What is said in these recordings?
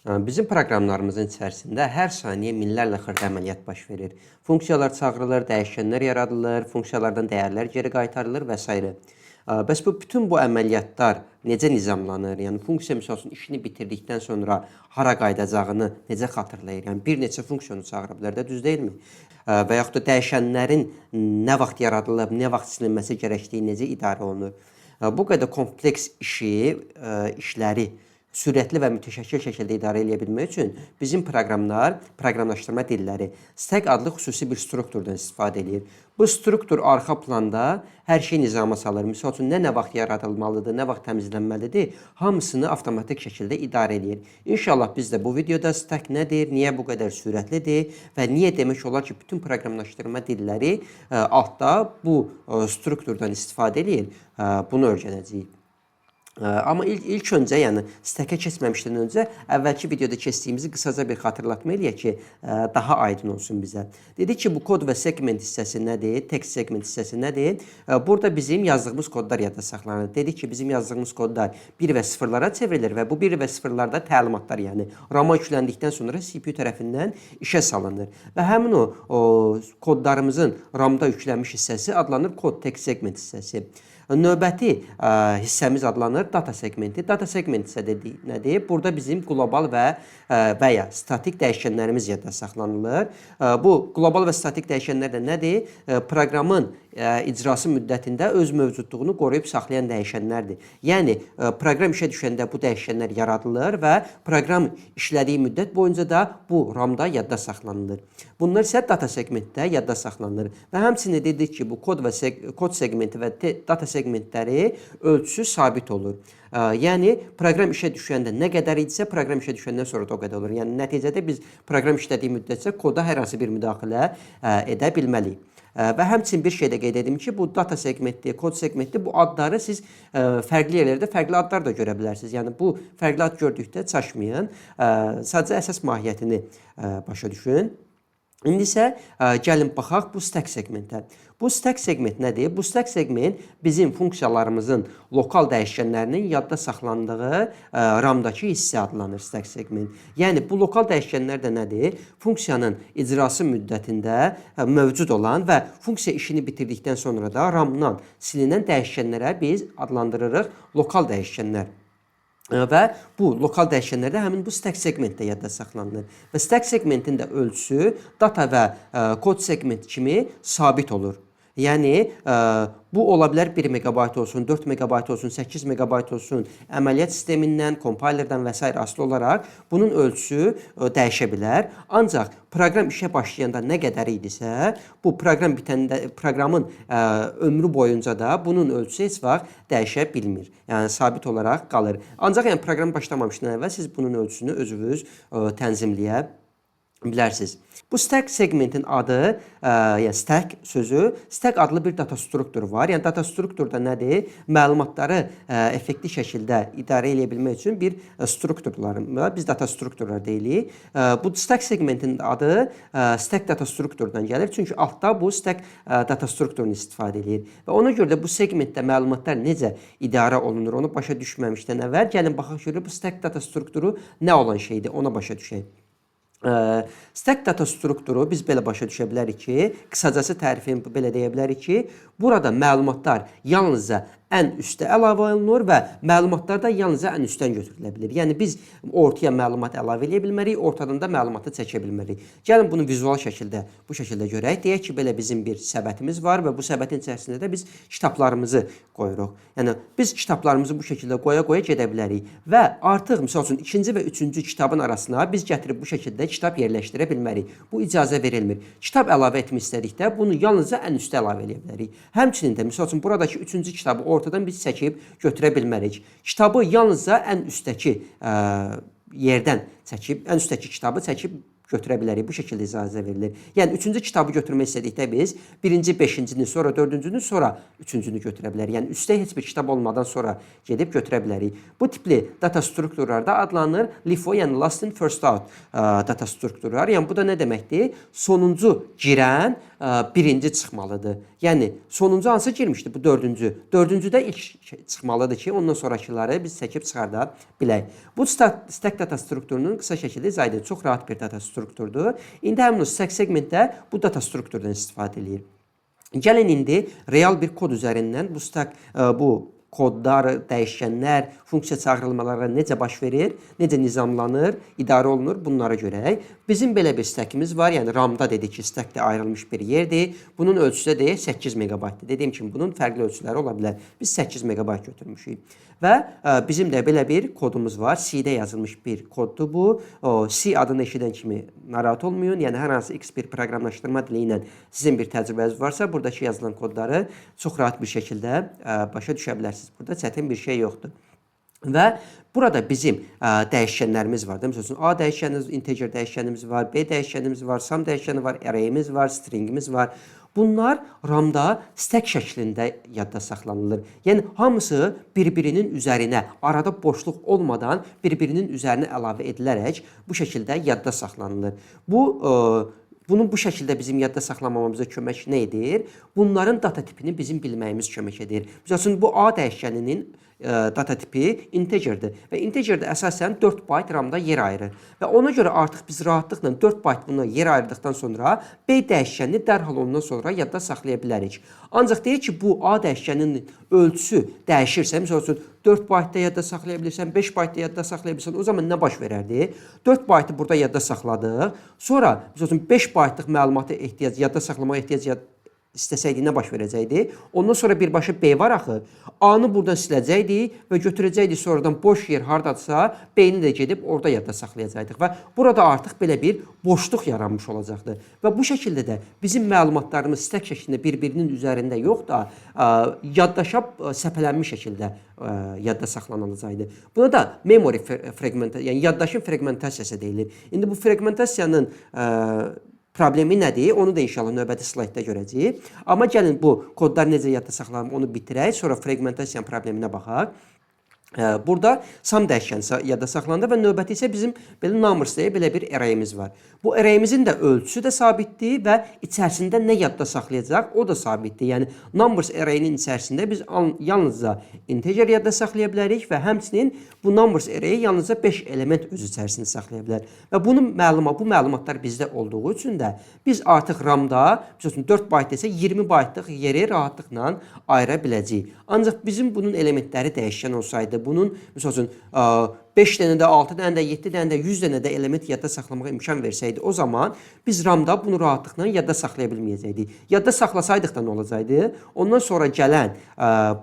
Bizim proqramlarımızın içərisində hər saniyə minlərlə xırda əməliyyat baş verir. Funksiyalar çağırılır, dəyişənlər yaradılır, funksiyalardan dəyərlər geri qaytarılır və s. Bəs bütün bu əməliyyatlar necə nizamlanır? Yəni funksiya məsəl üçün işini bitirdikdən sonra hara qayıdacağını necə xatırlayır? Yəni bir neçə funksiyonu çağıra bilər də, düz deyilmi? Və yaxud da dəyişənlərin nə vaxt yaradılıb, nə vaxt silinməsi gərəkdiyi necə idarə olunur? Bu qədər kompleks işləri sürətli və mütəşəkkil şəkildə idarə edə bilmək üçün bizim proqramlaşdırma dilləri stack adlı xüsusi bir strukturdan istifadə edir. Bu struktur arxa planda hər şey nizama salır. Misal üçün, nə vaxt yaradılmalıdır, nə vaxt təmizlənməlidir, hamısını avtomatik şəkildə idarə edir. İnşallah biz də bu videoda stack nədir, niyə bu qədər sürətlidir və niyə demək olar ki, bütün proqramlaşdırma dilləri altda bu strukturdan istifadə edir, bunu öyrənəcəyik. Amma ilk öncə, yəni stackə keçməmişdən öncə əvvəlki videoda keçdiyimizi qısaca bir xatırlatma eləyək ki, daha aydın olsun bizə. Dedik ki, bu kod və segment hissəsi nədir? Text segment hissəsi nədir? Burada bizim yazdığımız kodlar yadda saxlanır. Dedik ki, bizim yazdığımız kodlar 1 və 0-lara çevrilir və bu 1 və 0-larda təlimatlar, yəni RAM-a yükləndikdən sonra CPU tərəfindən işə salınır. Və həmin o kodlarımızın RAM-da yüklənmiş hissəsi adlanır kod text segment hissəsi. Növbəti hissəmiz adlanır data segmenti. Data segment isə nədir? Burada bizim qlobal və ya statik dəyişənlərimiz yadda saxlanılır. Bu qlobal və statik dəyişənlər də nədir? Proqramın icrası müddətində öz mövcudluğunu qoruyub saxlayan dəyişənlərdir. Yəni, proqram işə düşəndə bu dəyişənlər yaradılır və proqram işlədiyi müddət boyunca da bu RAM-da yadda saxlanılır. Bunlar isə data segmentdə yadda saxlanılır. Və həmçinin dedik ki, bu kod segmenti və data segmentləri ölçüsü sabit olur. Yəni, proqram işə düşəndə nə qədər idisə, proqram işə düşəndən sonra da o qədər olur. Yəni, nəticədə biz proqram işlədiyi müddətcə koda hər hansı bir müdaxilə edə bilməliyik. Və həmçinin bir şey də qeyd edim ki, bu data segmentli, kod segmentli bu adları siz fərqli yerlərdə fərqli adlar da görə bilərsiniz. Yəni, bu fərqli ad gördükdə çaşmayın, sadəcə əsas mahiyyətini başa düşün. İndi isə gəlin baxaq bu stack segmentə. Bu stack segment nədir? Bu stack segment bizim funksiyalarımızın lokal dəyişənlərinin yadda saxlandığı RAM-dakı hissə adlanır stack segment. Yəni, bu lokal dəyişənlər də nədir? Funksiyanın icrası müddətində mövcud olan və funksiya işini bitirdikdən sonra da RAM-dan silinən dəyişənlərə biz adlandırırıq lokal dəyişənlər. Və bu lokal dəyişənlərdə həmin bu stack segmentdə yadda saxlanılır. Və stack segmentin də ölçüsü data və kod segment kimi sabit olur. Yəni, bu ola bilər 1 MB olsun, 4 MB olsun, 8 MB olsun, əməliyyat sistemindən, kompaylerdən və s. asılı olaraq bunun ölçüsü dəyişə bilər. Ancaq proqram işə başlayanda nə qədər idisə, bu proqram bitəndə, proqramın ömrü boyunca da bunun ölçüsü heç vaxt dəyişə bilmir. Yəni, sabit olaraq qalır. Ancaq yəni, proqram başlamamışdan əvvəl siz bunun ölçüsünü özünüz tənzimləyə bilərsiniz. Bu stack segmentin adı, yəni stack sözü, stack adlı bir data strukturu var. Yəni, data strukturda nədir? Məlumatları effektiv şəkildə idarə edə bilmək üçün bir strukturlar, biz data strukturlar deyilik. Bu stack segmentin adı stack data strukturdan gəlir. Çünki altda bu stack data strukturunu istifadə edir. Və ona görə də bu segmentdə məlumatlar necə idarə olunur, onu başa düşməmişdən əvvəl gəlin baxaq görək bu stack data strukturu nə olan şeydir, ona başa düşək. Stack data strukturu biz belə başa düşə bilərik ki, qısacası tərifini belə deyə bilərik ki, burada məlumatlar yalnızca ən üstə əlavə olunur və məlumatlar da yalnızca ən üstdən götürülə bilir. Yəni, biz ortaya məlumat əlavə edə bilmərik, ortadan da məlumatı çəkə bilmərik. Gəlin bunu vizual şəkildə, bu şəkildə görək. Deyək ki, belə bizim bir səbətimiz var və bu səbətin içərisində də biz kitablarımızı qoyuruq. Yəni, biz kitablarımızı bu şəkildə qoya-qoya gedə bilərik və artıq, misal üçün, 2-ci və 3-cü kitabın arasına biz gətirib bu şəkildə kitab yerləşdirə bilmərik. Bu icazə verilmir. Kitab əlavə etmək istədikdə bunu yalnızca ən üstə əlavə edə bilərik. Həmçinin də, misal üçün, buradakı 3-cü kitabı ortadan biz çəkib götürə bilmərik. Kitabı yalnızca ən üstdəki yerdən çəkib, ən üstdəki kitabı çəkib götürə bilərik. Bu şəkildə icazə verilir. Yəni, 3-cü kitabı götürmək istədikdə biz 1-ci, 5-cini, sonra 4-cünü, sonra 3-cünü götürə bilərik. Yəni, üstdə heç bir kitab olmadan sonra gedib götürə bilərik. Bu tipli data strukturlarda adlanır LIFO, yəni Last in First Out data strukturlar. Yəni, bu da nə deməkdir? Sonuncu girən birinci çıxmalıdır. Yəni sonuncu hansı girmişdi? Bu dördüncü. Dördüncüdə ilk çıxmalıdır ki, ondan sonrakıları biz çəkib çıxarda bilək. Bu stack data strukturunun qısa şəkildə izah edir. Çox rahat bir data strukturdur. İndi həmin o stack segmentdə bu data strukturdan istifadə edir. Gəlin indi real bir kod üzərindən bu kodlar, dəyişənlər, funksiya çağırılmaları necə baş verir, necə nizamlanır, idarə olunur, bunlara görək. Bizim belə bir stackimiz var, yəni RAM-da dedik ki, stackdə ayrılmış bir yerdir. Bunun ölçüsü də 8 megabaytdır. Dediyim kimi bunun fərqli ölçüləri ola bilər. Biz 8 megabayt götürmüşük. Və bizim də belə bir kodumuz var. C-də yazılmış bir koddur bu. C adını eşidən kimi narahat olmayın. Yəni hər hansı X bir proqramlaşdırma dili ilə sizin bir təcrübəniz varsa, buradakı yazılan kodları çox rahat bir şəkildə başa düşə bilərsiniz. Burada çətin bir şey yoxdur. Və burada bizim dəyişənlərimiz var. Məsələn, A dəyişənimiz, integer dəyişənimiz var, B dəyişənimiz var, sum dəyişəni var, array'imiz var, stringimiz var. Bunlar RAM-da stack şəklində yadda saxlanılır. Yəni hamısı bir-birinin üzərinə, arada boşluq olmadan bir-birinin üzərinə əlavə edilərək bu şəkildə yadda saxlanılır. Bunun bu şəkildə bizim yadda saxlamamıza kömək nə edir? Bunların data tipini bizim bilməyimiz kömək edir. Məsələn, bu A dəyişəninin data tipi integerdir və integerdə əsasən 4 byte RAM-da yer ayırır. Və ona görə artıq biz rahatlıqla 4 byte buna yer ayırdıqdan sonra B dəyişənini dərhal ondan sonra yadda saxlaya bilərik. Ancaq deyir ki, bu A dəyişəninin ölçüsü dəyişirsə, məsələn 4 byte-da yadda saxlaya bilirsən, 5 byte-da yadda saxlaya bilirsən, o zaman nə baş verərdi? 4 byte-ı burada yadda saxladıq. Sonra məsələn 5 byte-lıq məlumatı yadda saxlamaya ehtiyac istəsəydik nə baş verəcəkdi? Ondan sonra birbaşa B var axı. A-nı buradan siləcəkdi və götürəcəkdi sonradan boş yer hardadsa B-ni də gedib orada yadda saxlayacaqdıq və burada artıq belə bir boşluq yaranmış olacaqdı. Və bu şəkildə də bizim məlumatlarımız stack şəklində bir-birinin üzərində yox da yaddaşa səpələnmiş şəkildə yadda saxlanılacaqdı. Buna da memory fragmentasiyası, yəni yaddaşın fragmentasiyası deyilir. İndi bu fragmentasiyanın problemi nədir? Onu da inşallah növbəti slaytda görəcəyik. Amma gəlin bu kodlar necə yadda saxlanır onu bitirək, sonra fragmentasiyanın probleminə baxaq. Burada sum dəyişəni yadda saxlandı və növbəti isə bizim belə numbers deyə belə bir array'imiz var. Bu array'imizin də ölçüsü də sabitdir və içərisində nə yadda saxlayacaq o da sabitdir. Yəni numbers array'inin içərisində biz yalnızca integer yadda saxlaya bilərik və həmçinin bu numbers array'i yalnızca 5 element öz içərisində saxlaya bilər. Və bu məlumatlar bizdə olduğu üçün də biz artıq RAM-da məsələn 4 byte isə 20 byte-lıq yeri rahatlıqla ayıra biləcəyik. Ancaq bizim bunun elementləri dəyişən olsaydı, bunun məsələn 5 dənə də, 6 dənə də, 7 dənə də, 100 dənə də element yadda saxlamağa imkan versəydi, o zaman biz RAM-da bunu rahatlıqla yadda saxlaya bilməyəcəkdik. Yadda saxlasaydıq da nə olacaqdı? Ondan sonra gələn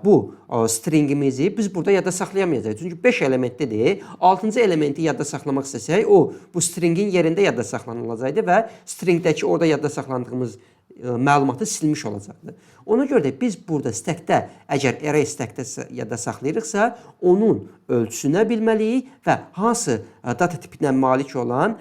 bu stringimizi biz burada yadda saxlayamayacağıq. Çünki 5 elementlidir. 6-cı elementi yadda saxlamaq istəsək, o bu stringin yerində yadda saxlanılacaqdı və stringdəki orada yadda saxlandığımız məlumatı silmiş olacaqdı. Ona görə də biz burada stackdə, əgər array stackdə yadda saxlayırıqsa, onun ölçüsünə bilməliyik və hansı data tipinə malik olan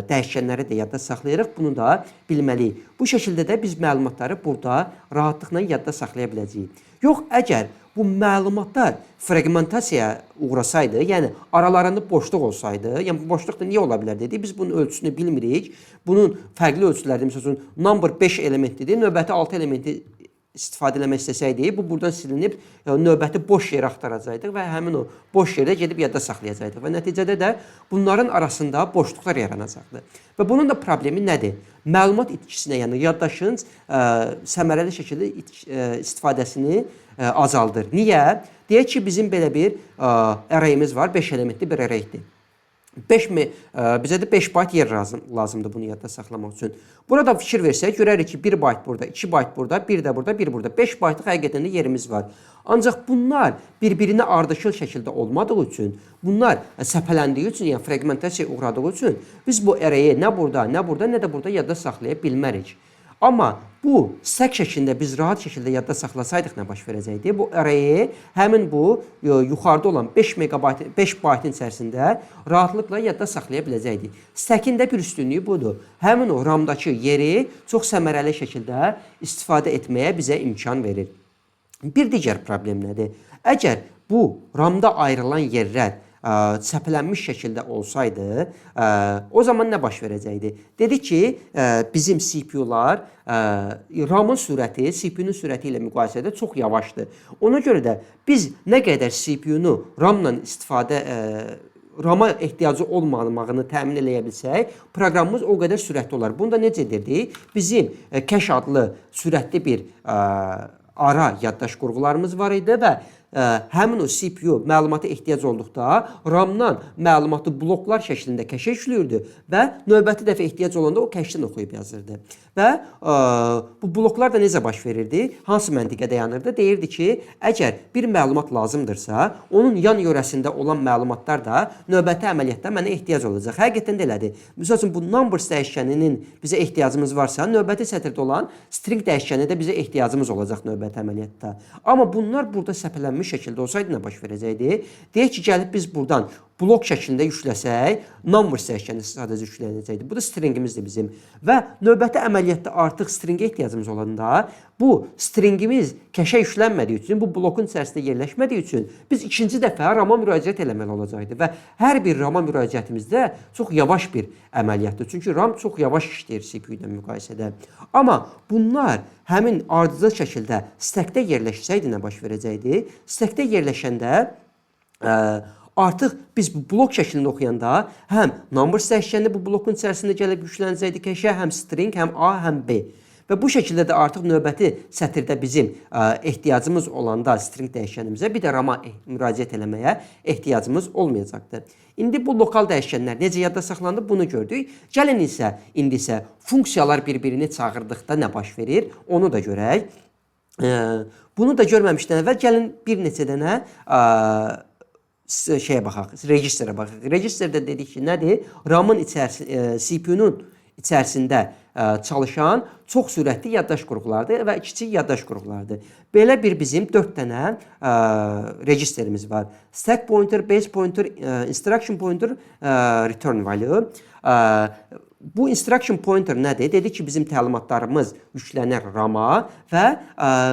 dəyişənləri də yadda saxlayırıq, bunu da bilməliyik. Bu şəkildə də biz məlumatları burada rahatlıqla yadda saxlaya biləcəyik. Yox, əgər bu məlumatlar fragmentasiyaya uğrasaydı, yəni aralarında boşluq olsaydı, yəni bu boşluq da niyə ola bilər dedik, biz bunun ölçüsünü bilmirik. Bunun fərqli ölçülərdir, məsələn, number 5 elementidir, növbəti 6 elementi istifadə eləmək istəsəydik, bu buradan silinib növbəti boş yeri axtaracaqdıq və həmin o boş yerdə gedib yadda saxlayacaqdıq və nəticədə də bunların arasında boşluqlar yaranacaqdı. Və bunun da problemi nədir? Məlumat itkisinə, yəni yaddaşın səmərəli şəkildə istifadəsini azaldır. Niyə? Deyək ki, bizim belə bir array'imiz var, 5 elementli bir array'dir. Bizə də 5 byte yer lazımdır bunu yadda saxlamaq üçün. Burada fikir versək, görərik ki, 1 byte burada, 2 byte burada, 1 də burada, 1 burada. 5 byte-lıq həqiqətən də yerimiz var. Ancaq bunlar bir-birinə ardışıl şəkildə olmadığı üçün, bunlar səpələndiyi üçün, yəni fragmentasiyaya uğradığı üçün biz bu array'i nə burada, nə də burada yadda saxlaya bilmərik. Amma bu stack şəklində biz rahat şəkildə yadda saxlasaydıq nə baş verəcəkdi? Bu array'i həmin bu yuxarıda olan 5 byte-in içərisində rahatlıqla yadda saxlaya biləcəkdik. Stack'in də bir üstünlüyü budur. Həmin o RAM-dakı yeri çox səmərəli şəkildə istifadə etməyə bizə imkan verir. Bir digər problem nədir? Əgər bu RAM-da ayrılan yerlər çəpələnmiş şəkildə olsaydı, o zaman nə baş verəcəkdi? Dedi ki, bizim CPU-lar RAM-ın sürəti CPU-nun sürəti ilə müqayisədə çox yavaşdır. Ona görə də biz nə qədər CPU-nu RAM-la istifadə RAM-a ehtiyacı olmamağını təmin eləyə bilsək, proqramımız o qədər sürətli olar. Bunu da necə edirdik? Bizim cache adlı sürətli bir ara yaddaş qurğularımız var idi və həmin o CPU məlumata ehtiyac olduqda RAM-dan məlumatı bloklar şəklində cache yükləyirdi və növbəti dəfə ehtiyac olanda o cache-dən oxuyub yazırdı. Və bu bloklar da necə baş verirdi? Hansı məntiqə dayanırdı? Deyirdi ki, əgər bir məlumat lazımdırsa, onun yan yörəsində olan məlumatlar da növbəti əməliyyatda mənə ehtiyac olacaq. Həqiqətən də elədir. Məsəl üçün, bu numbers dəyişkəninin bizə ehtiyacımız varsa, növbəti sətirdə olan string dəyişkəni də bizə ehtiyacımız olacaq növbəti əməliyyatda. Amma bunlar burada səpələnmiş şəkildə olsaydı nə baş verəcəkdi? Deyək ki, gəlib biz buradan blok şəklində yükləsək, numbers dəyişkəni sadəcə yüklənəcəkdir. Bu da stringimizdir bizim. Və növbəti əməliyyatda artıq stringə ehtiyacımız olanda, bu stringimiz cache yüklənmədiyi üçün, bu blokun içərisində yerləşmədiyi üçün biz ikinci dəfə RAM-a müraciət eləməli olacaqdı. Və hər bir RAM-a müraciətimizdə çox yavaş bir əməliyyatdır. Çünki RAM çox yavaş işləyir CPU ilə müqayisədə. Amma bunlar həmin ardıcıl şəkildə stackdə yerləşsəydi nə baş verəcəkdi? Stackdə yerləşəndə artıq biz bu blok şəklində oxuyanda həm numbers dəyişkəni bu blokun içərisində gəlib yüklənəcəkdi cache, həm string, həm A, həm B. Və bu şəkildə də artıq növbəti sətirdə bizim ehtiyacımız olanda string dəyişkənimizə bir də RAM-a müraciət eləməyə ehtiyacımız olmayacaqdır. İndi bu lokal dəyişkənlər necə yadda saxlandı bunu gördük. Gəlin indi isə funksiyalar bir-birini çağırdıqda nə baş verir onu da görək. Bunu da görməmişdən əvvəl gəlin bir neçə dənə şeyə baxaq, registrə baxaq. Registrdə dedik ki, nədir? RAM-ın CPU-nun içərisində çalışan çox sürətli yaddaş qurğulardır və kiçik yaddaş qurğulardır. Belə bir bizim 4 dənə registrimiz var. Stack pointer, base pointer, instruction pointer, return value. Bu instruction pointer nədir? Dedi ki, bizim təlimatlarımız yüklənər RAM-a və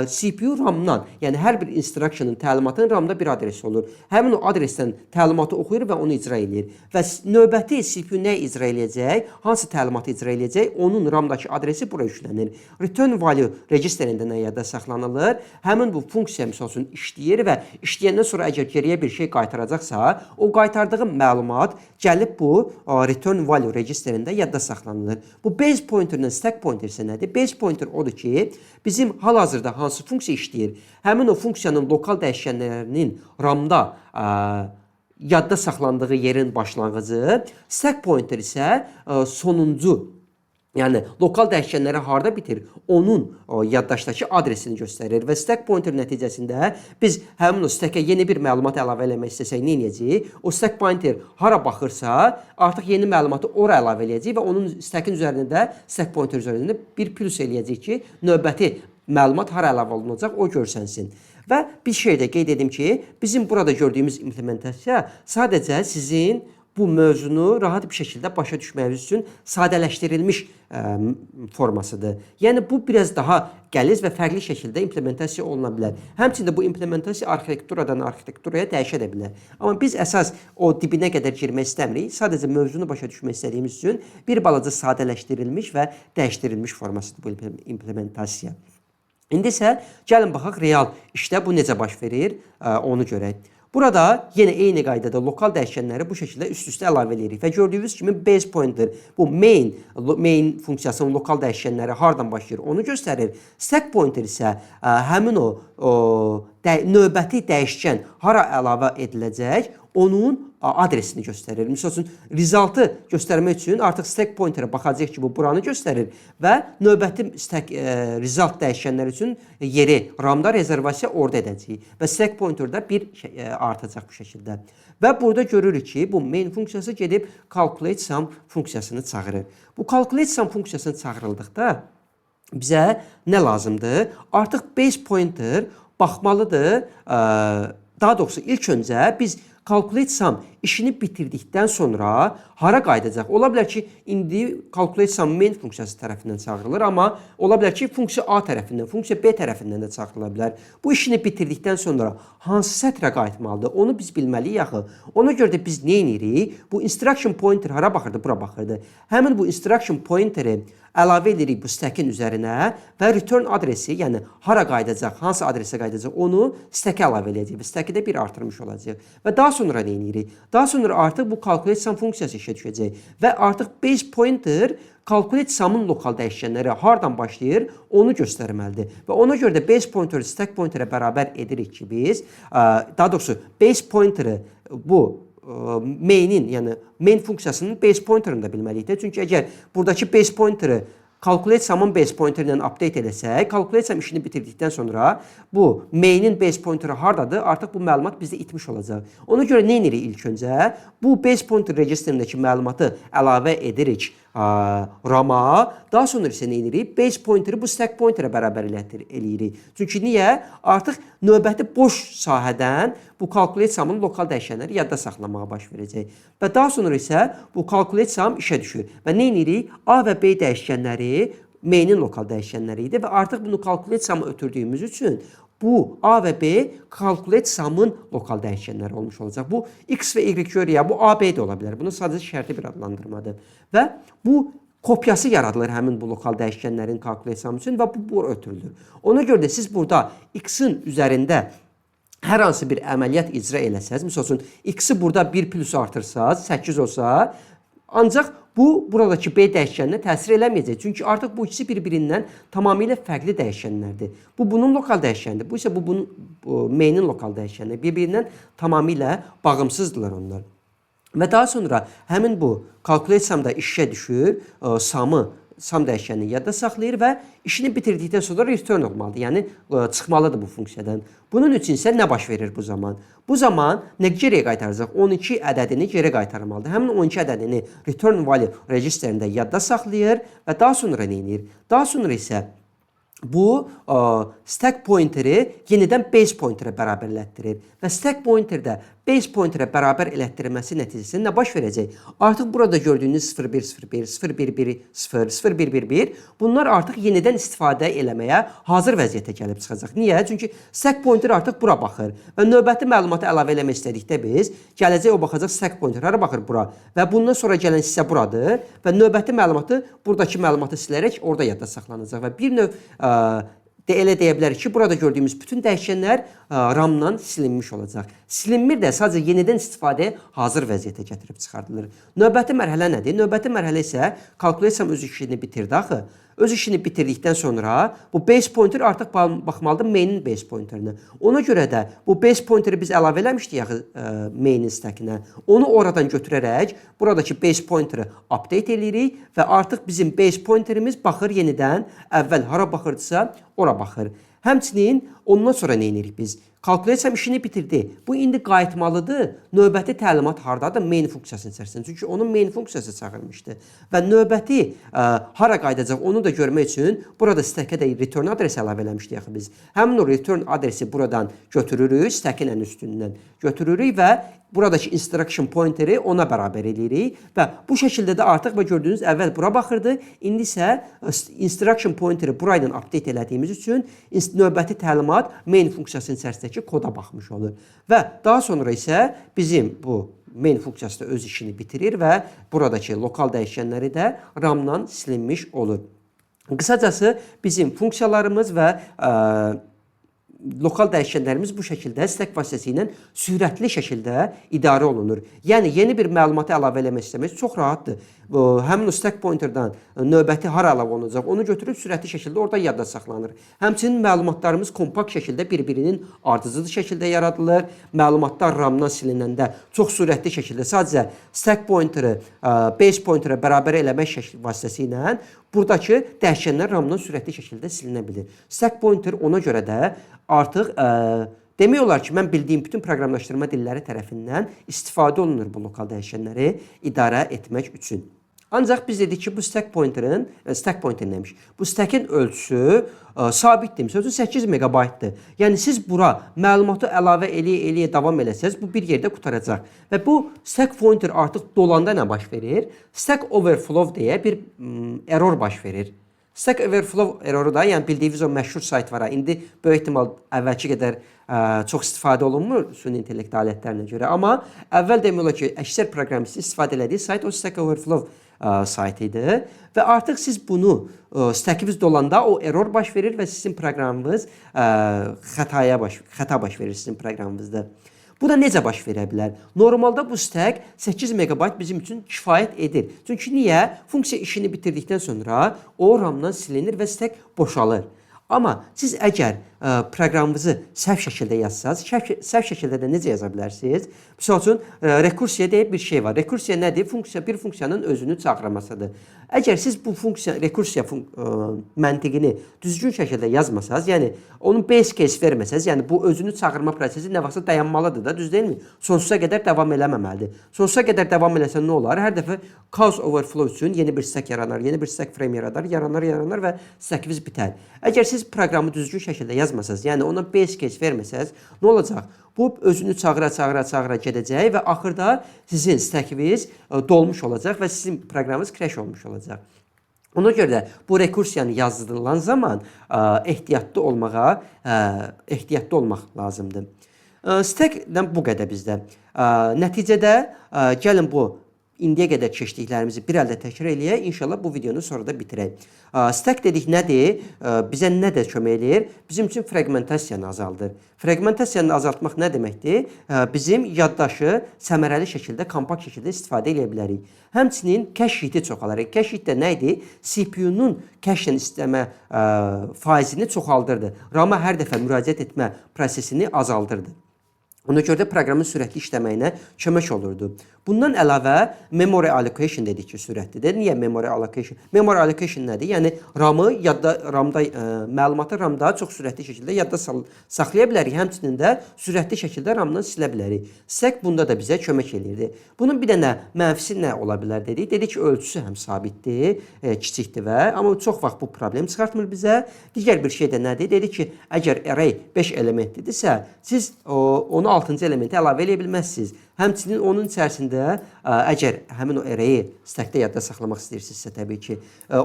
CPU RAM-dan, yəni hər bir instruction'ın təlimatının RAM-da bir adresi olur. Həmin o adresdən təlimatı oxuyur və onu icra edir. Və növbəti CPU nə icra eləyəcək, hansı təlimatı icra eləyəcək, onun RAM-dakı adresi bura yüklənir. Return value registrində nə yadda saxlanılır? Həmin bu funksiya misal üçün işləyir və işləyəndən sonra əgər geriyə bir şey qaytaracaqsa, o qaytardığı məlumat gəlib bu return value registrində yadda saxlanılır. Bu base pointer ilə stack pointer isə nədir? Base pointer odur ki, bizim hal-hazırda hansı funksiya işləyir? Həmin o funksiyanın lokal dəyişkənlərinin RAM-da yadda saxlandığı yerin başlanğıcı, stack pointer isə sonuncu. Yəni, lokal dəyişkənləri harada bitir? Onun yaddaşdakı adresini göstərir və stack pointer nəticəsində biz həmin o stackə yeni bir məlumat əlavə eləmək istəsək nə edəcəyik? O stack pointer hara baxırsa, artıq yeni məlumatı ora əlavə eləyəcək və onun stackin üzərində, stack pointer üzərində bir plus eləyəcək ki, növbəti məlumat hara əlavə olunacaq, o görsənsin. Və bir şey də qeyd edim ki, bizim burada gördüyümüz implementasiya sadəcə sizin bu mövzunu rahat bir şəkildə başa düşməyiniz üçün sadələşdirilmiş formasıdır. Yəni, bu biraz daha qəliz və fərqli şəkildə implementasiya oluna bilər. Həmçində bu implementasiya arxitekturadan arxitekturaya dəyişə də bilər. Amma biz əsas o dibinə qədər girmək istəmirik. Sadəcə mövzunu başa düşmək istədiyimiz üçün bir balaca sadələşdirilmiş və dəyişdirilmiş formasıdır bu implementasiya. İndi isə gəlin baxaq real işdə bu necə baş verir, onu görək. Burada yenə eyni qaydada lokal dəyişkənləri bu şəkildə üst-üstə əlavə edirik və gördüyünüz kimi base pointer bu main funksiyasının lokal dəyişkənləri hardan başlayır onu göstərir. Stack pointer isə həmin o növbəti dəyişkən hara əlavə ediləcək onun adresini göstərir. Misal üçün, resultı göstərmək üçün artıq stack pointerə baxacaq ki, bu buranı göstərir və növbəti result dəyişkənlər üçün yeri RAM-da rezervasiya orada edəcəyik və stack pointerdə bir artacaq bu şəkildə. Və burada görürük ki, bu main funksiyası gedib calculate sum funksiyasını çağırır. Bu calculate sum funksiyasını çağırıldıqda bizə nə lazımdır? Artıq base pointer baxmalıdır. Daha doğrusu ilk öncə biz calculate sum işini bitirdikdən sonra hara qayıdacaq? Ola bilər ki, indi calculate sum main funksiyası tərəfindən çağırılır, amma ola bilər ki, funksiya A tərəfindən, funksiya B tərəfindən də çağırıla bilər. Bu işini bitirdikdən sonra hansı sətrə qayıtmalıdır? Onu biz bilməliyik axı. Ona görə də biz nə edirik? Bu instruction pointer hara baxırdı? Bura baxırdı. Həmin bu instruction pointeri əlavə edirik bu stackin üzərinə və return adresi, yəni hara qayıdacaq, hansı adresə qayıdacaq, onu stackə əlavə edəcək və stack'i də bir artırmış olacaq. Və daha sonra nə edirik? Daha sonra artıq bu calculate sum funksiyası işə düşəcək və artıq base pointer calculate sum'ın lokal dəyişənləri hardan başlayır, onu göstərməlidir. Və ona görə də base pointer stack pointerə bərabər edirik ki, biz, daha doğrusu base pointer'ı bu main'in, yəni main funksiyasının base pointer'ını da bilməliyik. Çünki əgər buradakı base pointer'ı calculate sum'ın base pointer ilə update eləsək, calculate sum işini bitirdikdən sonra bu main'in base pointer'ı hardadır? Artıq bu məlumat bizdə itmiş olacaq. Ona görə nə edirik ilk öncə? Bu base pointer registrindəki məlumatı əlavə edirik RAM-a. Daha sonra isə nə edirik? Base pointer'ı bu stack pointer'ə bərabər eləyirik. Çünki niyə? Artıq növbəti boş sahədən bu calculate sum'ın lokal dəyişənləri yadda saxlamağa baş verəcək. Və daha sonra isə bu calculate sum işə düşür. Və nə edirik? A və B dəyişənləri main'in lokal dəyişənləri idi və artıq bunu calculate sum'a ötürdüyümüz üçün bu A və B calculate sum'ın lokal dəyişənləri olmuş olacaq. Bu X və Y görəyə, bu A, B də ola bilər. Bunun sadəcə şərti bir adlandırmadır. Və bu kopyası yaradılır həmin bu lokal dəyişənlərin calculate sum üçün və bu bura ötürülür. Ona görə də siz burada X-in üzərində hər hansı bir əməliyyat icra eləsəz, misal üçün X-i burada 1 plus artırsaz, 8 olsa, ancaq bu buradakı B dəyişəninə təsir eləməyəcək. Çünki artıq bu ikisi bir-birindən tamamilə fərqli dəyişənlərdir. Bu bunun lokal dəyişənidir. Bu isə bunun main'in lokal dəyişənidir. Bir-birindən tamamilə bağımsızdırlar onlar. Və daha sonra həmin bu calculate sum'da işə düşür, sum dəyişənini yadda saxlayır və işini bitirdikdən sonra return olmalıdır. Yəni çıxmalıdır bu funksiyadan. Bunun üçün isə nə baş verir bu zaman? Bu zaman nə geriyə qaytaracaq? 12 ədədini geri qaytarmalıdır. Həmin 12 ədədini return value registerində yadda saxlayır və daha sonra nə edir? Daha sonra isə bu stack pointeri yenidən base pointerə bərabər elətdirir və stack pointerdə base pointerə bərabər elətdirilməsi nəticəsində nə baş verəcək? Artıq burada gördüyünüz 0101, 0110, 0111 bunlar artıq yenidən istifadə eləməyə hazır vəziyyətə gəlib çıxacaq. Niyə? Çünki stack pointer artıq bura baxır və növbəti məlumatı əlavə eləmək istədikdə biz gələcək o baxacaq stack pointer hara baxır bura və bundan sonra gələn hissə buradır və növbəti məlumatı buradakı məlumatı silərək orada yadda saxlanacaq və bir növ elə deyə bilərik ki, burada gördüyümüz bütün dəyişənlər RAM-dan silinmiş olacaq. Silinmir də sadəcə yenidən istifadəyə hazır vəziyyətə gətirib çıxardılır. Növbəti mərhələ nədir? Növbəti mərhələ isə calculate sum öz işini bitirdi axı. Öz işini bitirdikdən sonra bu base pointer artıq baxmalıdır main'in base pointerine. Ona görə də bu base pointeri biz əlavə eləmişdik axı main'in stackinə. Onu oradan götürərək buradakı base pointeri update eləyirik və artıq bizim base pointerimiz baxır yenidən əvvəl hara baxırdısa ora baxır. Həmçinin ondan sonra nə edirik biz? Calculate sum işini bitirdi. Bu indi qayıtmalıdır. Növbəti təlimat hardadır? Main funksiyasının içərisində. Çünki onun main funksiyası çağırmışdı. Və növbəti hara qayıdacaq onu da görmək üçün burada stack'ə də return adresi əlavə eləmişdik axı biz. Həmin o return adresi buradan götürürük, stack'in ən üstündən götürürük və buradakı instruction pointeri ona bərabər eləyirik və bu şəkildə də artıq gördüyünüz əvvəl bura baxırdı. İndi isə instruction pointeri burayla update elədiyimiz üçün növbəti təlimat main funksiyasının içərisindəki koda baxmış olur. Və daha sonra isə bizim bu main funksiyası da öz işini bitirir və buradakı lokal dəyişənləri də RAM-dan silinmiş olur. Qısacası bizim funksiyalarımız və lokal dəyişənlərimiz bu şəkildə stack vasitəsilə sürətli şəkildə idarə olunur. Yəni yeni bir məlumatı əlavə eləmək istəmək çox rahatdır. Həmin o stack pointerdən növbəti hara əlavə olunacaq, onu götürüb sürətli şəkildə orada yadda saxlanır. Həmçinin məlumatlarımız kompakt şəkildə bir-birinin ardıcıl şəkildə yaradılır. Məlumatlar RAM-dan silinəndə çox sürətli şəkildə sadəcə stack pointeri base pointerə bərabər eləmək vasitəsilə buradakı dəyişənlər RAM-dan sürətli şəkildə silinə bilir. Stack pointer ona görə də artıq demək olar ki, mən bildiyim bütün proqramlaşdırma dilləri tərəfindən istifadə olunur bu lokal dəyişənləri idarə etmək üçün. Ancaq biz dedik ki, bu stack pointer demiş. Bu stackin ölçüsü sabitdir. Məsəl üçün 8 megabaytdır. Yəni siz bura məlumatı əlavə eləyə davam eləsəz, bu bir yerdə qutaracaq. Və bu stack pointer artıq dolanda nə baş verir? Stack overflow deyə bir error baş verir. Stack Overflow erroru da, yəni bildiyiniz o məşhur sayt var. İndi böyük ehtimal əvvəlki qədər çox istifadə olunmur süni intellekt alətlərinə görə. Amma əvvəl demək olar ki, əksər proqramist istifadə elədiyi sayt o Stack Overflow saytı idi. Və artıq siz bunu stackiniz dolanda o error baş verir və sizin proqramınız xəta baş verir sizin proqramınızda. Bu da necə baş verə bilər? Normalda bu stack 8 megabayt bizim üçün kifayət edir. Çünki niyə? Funksiya işini bitirdikdən sonra o RAM-dan silinir və stack boşalır. Amma siz əgər proqramınızı səhv şəkildə yazsanız, səhv şəkildə də necə yaza bilərsiniz? Məsəl üçün, rekursiya deyib bir şey var. Rekursiya nədir? Bir funksiyanın özünü çağırmasıdır. Əgər siz bu rekursiya məntiqini düzgün şəkildə yazmasanız, yəni onun base case verməsəniz, yəni bu özünü çağırma prosesi nə vaxtsa dayanmalıdır da, düz deyilmi? Sonsuza qədər davam eləməməlidir. Sonsuza qədər davam eləsə nə olar? Hər dəfə chaos overflow üçün yeni bir stack yaranar, yeni bir stack frame yaranar və stackiniz bitər. Əgər siz proqramı düzgün şəkildə yazmasanız, yəni ona base case verməsəniz, nə olacaq? Bu özünü çağıra gedəcək və axırda sizin stackiniz dolmuş olacaq və sizin proqramınız crash olmuş olacaq. Ona görə də bu rekursiyanı yazdırılan zaman ehtiyatlı olmaq lazımdır. Stackdən bu qədər bizdə. Nəticədə gəlin bu indiyə qədər keçdiklərimizi bir əldə təkrar eləyək. İnşallah bu videonu sonra da bitirək. Stack dedik nədir? Bizə nə də kömək eləyir? Bizim üçün fragmentasiyanı azaldır. Fragmentasiyanı azaltmaq nə deməkdir? Bizim yaddaşı səmərəli şəkildə, kompakt şəkildə istifadə edə bilərik. Həmçinin cache hiti çoxalır. Cache hit də nə idi? CPU-nun cache-dən istəmə faizini çoxaldırdı. RAM-a hər dəfə müraciət etmə prosesini azaldırdı. Ona görə də proqramın sürətli işləməyinə kömək olurdu. Bundan əlavə memory allocation dedik ki, sürətlidir. Niyə memory allocation? Memory allocation nədir? Yəni məlumatı RAM-da çox sürətli şəkildə yadda saxlaya bilərik. Həmçinin də sürətli şəkildə RAM-dan silə bilərik. Stack bunda da bizə kömək edirdi. Bunun bir dənə mənfisi nə ola bilər dedik? Dedik ki, ölçüsü həm sabitdir, kiçikdir amma çox vaxt bu problem çıxartmır bizə. Digər bir şey də nədir? Dedik ki, əgər array 5 elementlidirsə, siz onu 6-cı elementi əlavə edə bilməzsiniz. Həmçinin onun içərisində əgər həmin o arrayi stackdə yadda saxlamaq istəyirsinizsə təbii ki,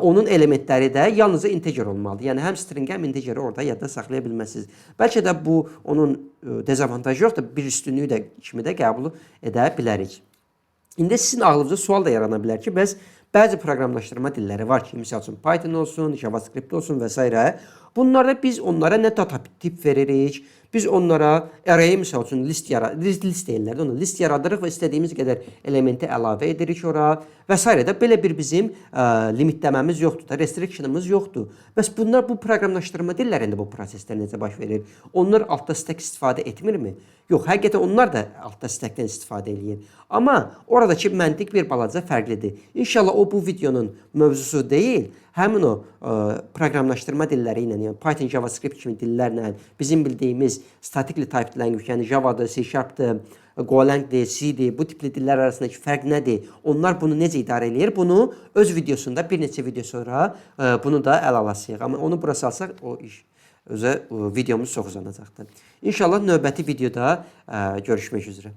onun elementləri də yalnızca integer olmalıdır. Yəni həm string, həm integeri orada yadda saxlaya bilməzsiniz. Bəlkə də bu onun dezavantajı yoxdur, bir üstünlüyü də kimi də qəbul edə bilərik. İndi sizin ağlınızda sual da yarana bilər ki, bəzi proqramlaşdırma dilləri var ki, misal üçün Python olsun, JavaScript olsun və s. Bunlarda biz onlara nə data tip veririk, biz onlara array'i misal üçün list deyirlər, onu list yaradırıq və istədiyimiz qədər elementi əlavə edirik ora və s. də belə bir bizim limitləməmiz yoxdur da, restriction'ımız yoxdur. Bəs bunlar bu proqramlaşdırma dillərində bu proseslər necə baş verir? Onlar altda stack istifadə etmirmi? Yox, həqiqətən onlar da altda stackdən istifadə edir. Amma oradakı məntiq bir balaca fərqlidir. İnşallah o bu videonun mövzusu deyil. Həmin o proqramlaşdırma dilləri ilə, yəni Python, JavaScript kimi dillərlə bizim bildiyimiz statically typed language, yəni Java-dır, C#'dır, Golang-dir, C-dir, bu tipli dillər arasındakı fərq nədir? Onlar bunu necə idarə edir? Bunu öz videosunda bir neçə video sonra bunu da əl alasıyıq. Amma onu bura salsaq o iş videomuz çox uzanacaqdır. İnşallah növbəti videoda görüşmək üzrə.